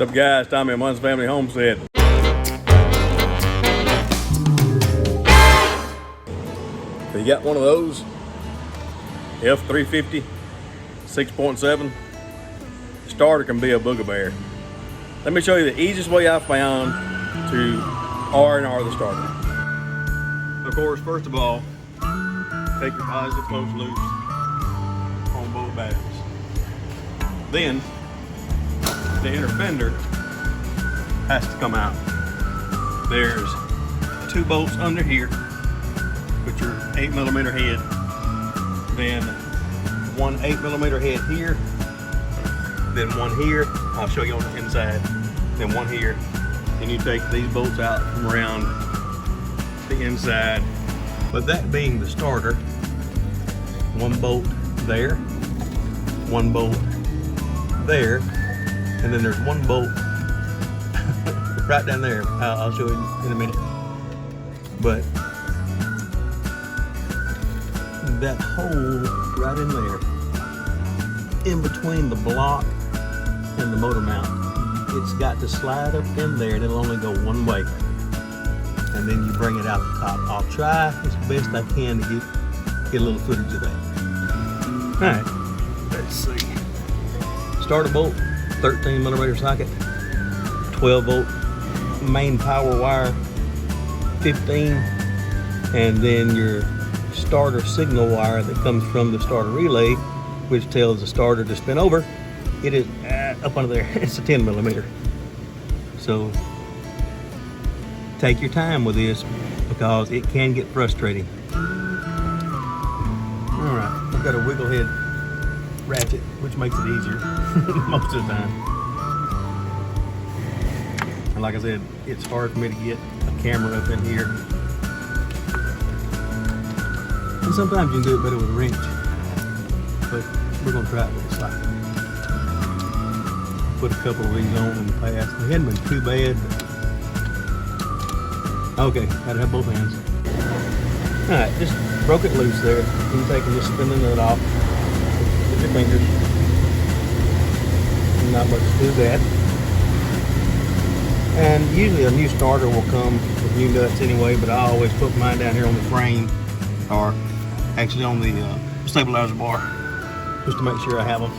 What's up, guys? Tommy at Monts Family Homestead. So you got one of those F350 6.7. Starter can be a booger. Let me show you the easiest way I found to R&R the starter. Of course, first of all, take your positive close loops on both batteries. Then the inner fender has to come out. There's 2 bolts under here, which are 8mm head. Then one 8mm head here. Then one here. I'll show you on the inside. Then one here. And you take these bolts out from around the inside. But that being the starter, 1 bolt there, 1 bolt there, and then there's 1 bolt right down there. I'll show you in a minute. But that hole right in there, in between the block and the motor mount, it's got to slide up in there, and it'll only go one way. And then you bring it out the top. I'll try as best I can to get a little footage of that. All right, let's see. Starter bolt, 13mm socket, 12 volt main power wire, 15, and then your starter signal wire that comes from the starter relay, which tells the starter to spin over. It is up under there. It's a 10mm. So take your time with this because it can get frustrating. All right, I've got a wiggle head ratchet, which makes it easier most of the time. And like I said, it's hard for me to get a camera up in here. And sometimes you can do it better with a wrench, but we're gonna try it with a socket. Put a couple of these on in the past. They hadn't been too bad. Okay, gotta have both hands. All right, just broke it loose there. You can take and just spin the nut off with your fingers. Not much to that. And usually a new starter will come with new nuts anyway, but I always put mine down here on the frame, or actually on the stabilizer bar, just to make sure I have them.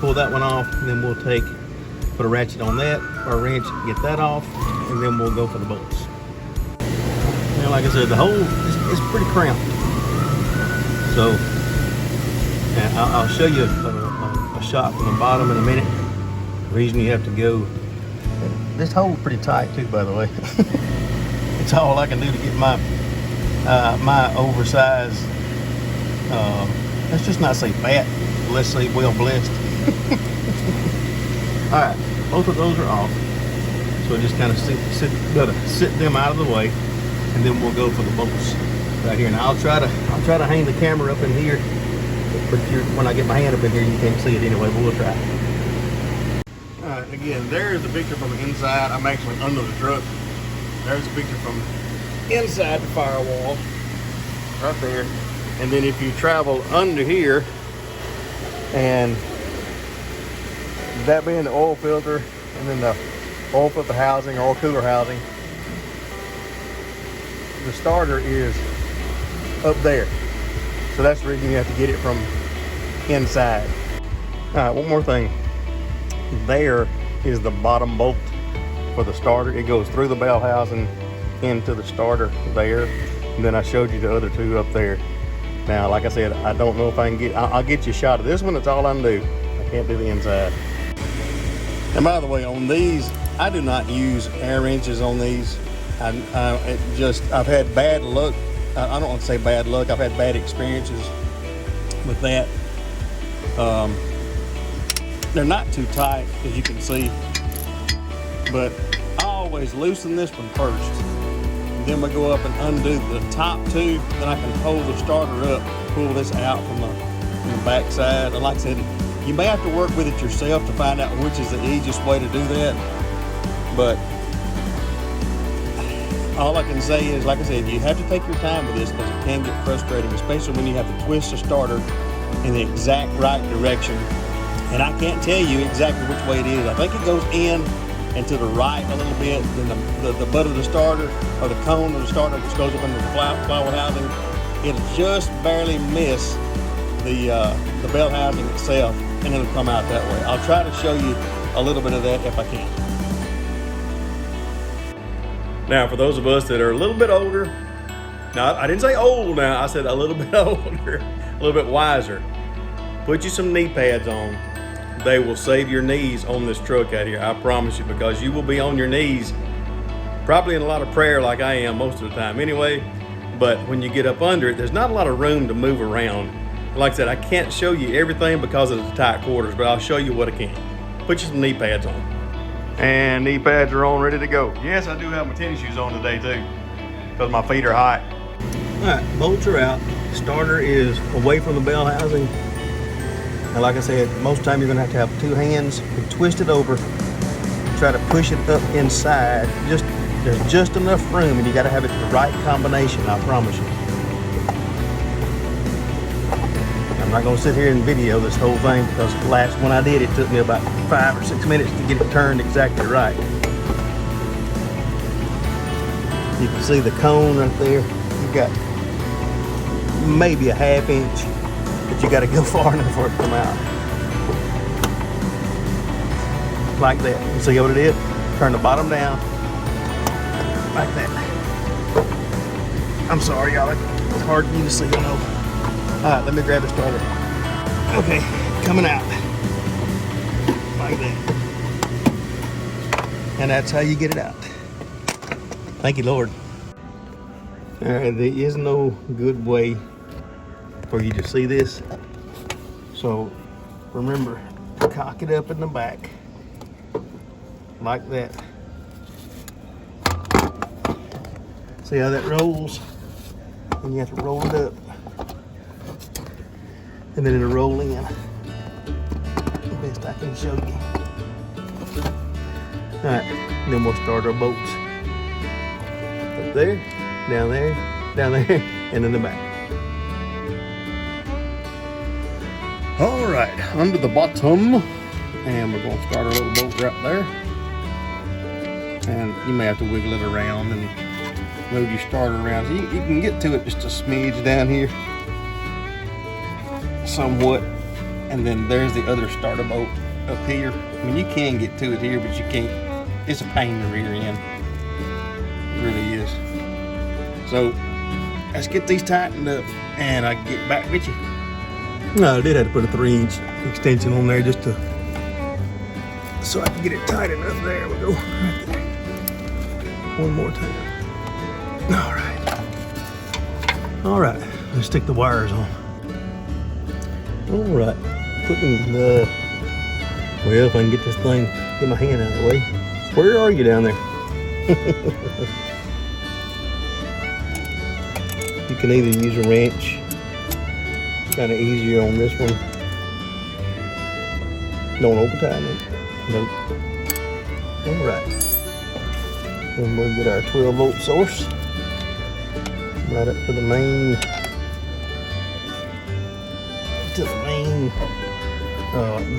Pull that one off, and then we'll put a ratchet on that, or a wrench, get that off, and then we'll go for the bolts. Now, like I said, the hole is pretty cramped. So, and I'll show you a shot from the bottom in a minute. The reason you have to go, this hole's pretty tight too, by the way. It's all I can do to get my oversized, let's just not say fat, let's say well blessed. All right, both of those are off. So just kind of sit them out of the way, and then we'll go for the bolts right here. Now I'll try to hang the camera up in here, but when I get my hand up in here, you can't see it anyway, but we'll try. All right, again, there's a picture from the inside. I'm actually under the truck. There's a picture from inside the firewall, right there. And then if you travel under here, and that being the oil filter, and then the oil filter housing, oil cooler housing, the starter is up there. So that's the reason you have to get it from inside. All right, one more thing. There is the bottom bolt for the starter. It goes through the bell housing into the starter there. And then I showed you the other 2 up there. Now, like I said, I don't know if I can get, I'll get you a shot of this one. That's all I can do. I can't do the inside. And by the way, on these, I do not use air wrenches on these. I've had bad luck. I don't want to say bad luck. I've had bad experiences with that. They're not too tight, as you can see, but I always loosen this one first. Then we go up and undo the top 2. Then I can hold the starter up, pull this out from the back side. And like I said, you may have to work with it yourself to find out which is the easiest way to do that. But all I can say is, like I said, you have to take your time with this because it can get frustrating, especially when you have to twist the starter in the exact right direction. And I can't tell you exactly which way it is. I think it goes in and to the right a little bit, then the butt of the starter, or the cone of the starter, which goes up into the flower housing, it'll just barely miss the bell housing itself, and it'll come out that way. I'll try to show you a little bit of that if I can. Now, for those of us that are a little bit older, now I didn't say old now, I said a little bit older, a little bit wiser, put you some knee pads on. They will save your knees on this truck out here, I promise you, because you will be on your knees, probably in a lot of prayer like I am most of the time anyway, but when you get up under it, there's not a lot of room to move around. Like I said, I can't show you everything because of the tight quarters, but I'll show you what I can. Put you some knee pads on. And knee pads are on, ready to go. Yes, I do have my tennis shoes on today too, because my feet are hot. All right, bolts are out. Starter is away from the bell housing. And like I said, most of the time you're gonna have to have two hands and twist it over, try to push it up inside. There's just enough room, and you gotta have it the right combination, I promise you. I'm not gonna sit here and video this whole thing, because when I did, it took me about 5 or 6 minutes to get it turned exactly right. You can see the cone right there. You've got maybe a ½ inch, but you gotta go far enough for it to come out. Like that. You see what it is? Turn the bottom down, like that. I'm sorry, y'all, it's hard for you to see, I know. All right, let me grab the starter. Okay, coming out. Like that. And that's how you get it out. Thank you, Lord. All right, there is no good way for you to see this. So remember, cock it up in the back, like that. See how that rolls? And you have to roll it up. And then it'll roll in. The best I can show you. All right, then we'll start our bolts. Up there, down there, down there, and in the back. All right, under the bottom, and we're gonna start our little bolt right there. And you may have to wiggle it around and move your starter around. So you can get to it just a smidge down here. Somewhat, and then there's the other starter bolt up here. I mean, you can get to it here, but you can't. It's a pain in the rear end. It really is. So let's get these tightened up, and I can get back with you. No, I did have to put a 3-inch extension on there just so I can get it tight enough. There we go. Right there. One more time. All right. Let's stick the wires on. All right, putting the, well, if I can get this thing, get my hand out of the way. Where are you down there? You can either use a wrench. It's kind of easier on this one. Don't over tighten it. Nope. All right. Then we'll get our 12-volt source right up to the main. To the main,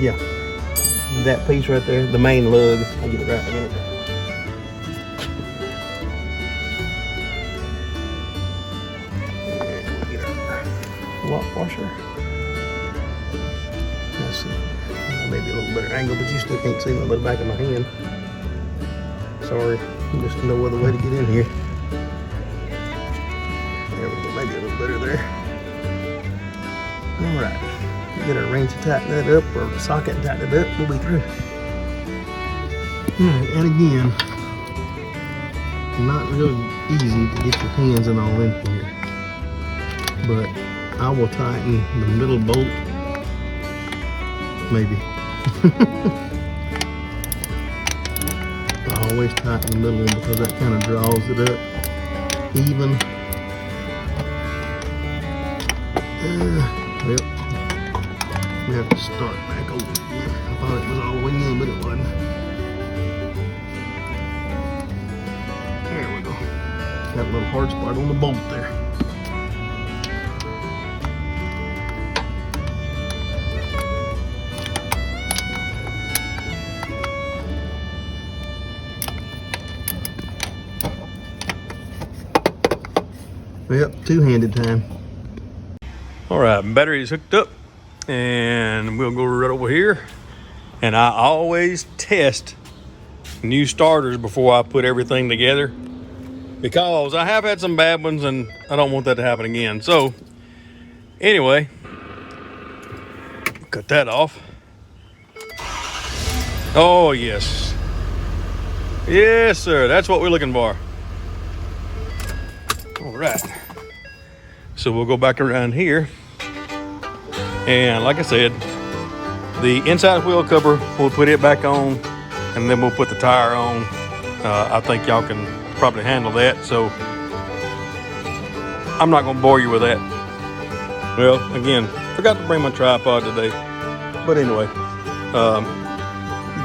yeah, that piece right there, the main lug. I'll get it right in a minute. And we'll get our lock washer. Let's see, maybe a little better angle, but you still can't see my little back of my hand. Sorry, just no other way to get in here. There we go, maybe a little better there. All right, get our wrench to tighten that up, or the socket and tighten it up, we'll be through. All right, and again, not really easy to get your hands and all in here, but I will tighten the middle bolt, maybe. I always tighten the middle one because that kind of draws it up even. Yep. We have to start back over again. I thought it was all the way in, but it wasn't. There we go. Got a little hard spot on the bolt there. Yep, two-handed time. All right, battery is hooked up, and we'll go right over here. And I always test new starters before I put everything together, because I have had some bad ones and I don't want that to happen again. So anyway, cut that off. Oh yes, yes sir, that's what we're looking for. All right, so we'll go back around here, and like I said, the inside wheel cover, we'll put it back on, and then we'll put the tire on. I think y'all can probably handle that, so I'm not gonna bore you with that. Well, again, forgot to bring my tripod today, but anyway,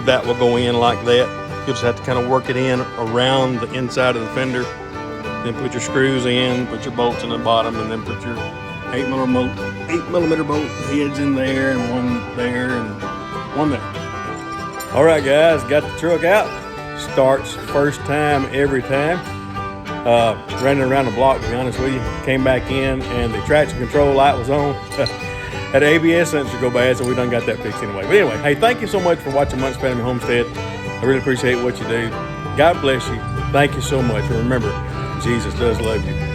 that will go in like that. You'll just have to kind of work it in around the inside of the fender, then put your screws in, put your bolts in the bottom, and then put your 8mm bolt heads in there, and one there, and one there. All right, guys, got the truck out. Starts first time every time. Running around the block, to be honest with you. Came back in, and the traction control light was on. Had an ABS sensor go bad, so we done got that fixed anyway. But anyway, hey, thank you so much for watching Monts Family Homestead. I really appreciate what you do. God bless you. Thank you so much. And remember, Jesus does love you.